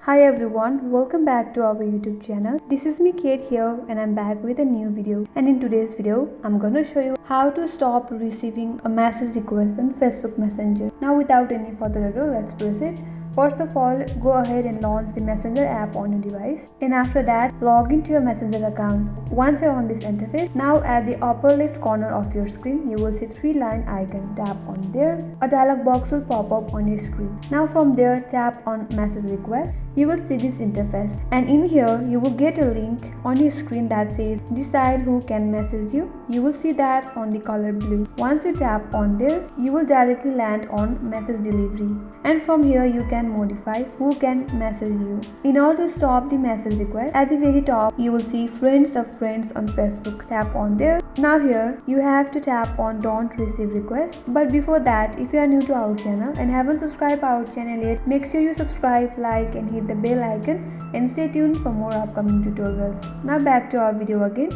Hi everyone, welcome back to our YouTube channel. This is me Kate here and I'm back with a new video. And in today's video, I'm gonna show you how to stop receiving a message request on Facebook Messenger. Now without any further ado, let's proceed. First of all, go ahead and launch the Messenger app on your device. And after that, log into your Messenger account. Once you're on this interface, now at the upper left corner of your screen, you will see three-line icon. Tap on there. A dialog box will pop up on your screen. Now from there, tap on Message Request. You will see this interface, and in here you will get a link on your screen that says decide who can message you. You will see that on the color blue. Once you tap on there, you will directly land on message delivery, and from here you can modify who can message you. In order to stop the message request, at the very top you will see friends of friends on Facebook. Tap on there. Now here you have to tap on don't receive requests, but before that, if you are new to our channel and haven't subscribed our channel yet, make sure you subscribe, like and hit the bell icon and stay tuned for more upcoming tutorials. Now back to our video again.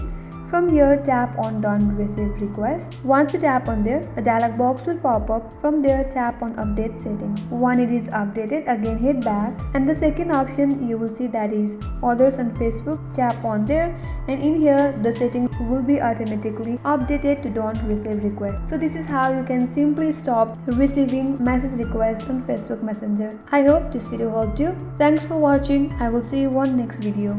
From here, tap on don't receive request. Once you tap on there, a dialog box will pop up. From there, tap on update settings. When it is updated, again hit back, and the second option you will see that is others on Facebook. Tap on there, and in here the settings will be automatically updated to don't receive request. So this is how you can simply stop receiving message requests on Facebook Messenger. I hope this video helped you. Thanks for watching. I will see you on next video.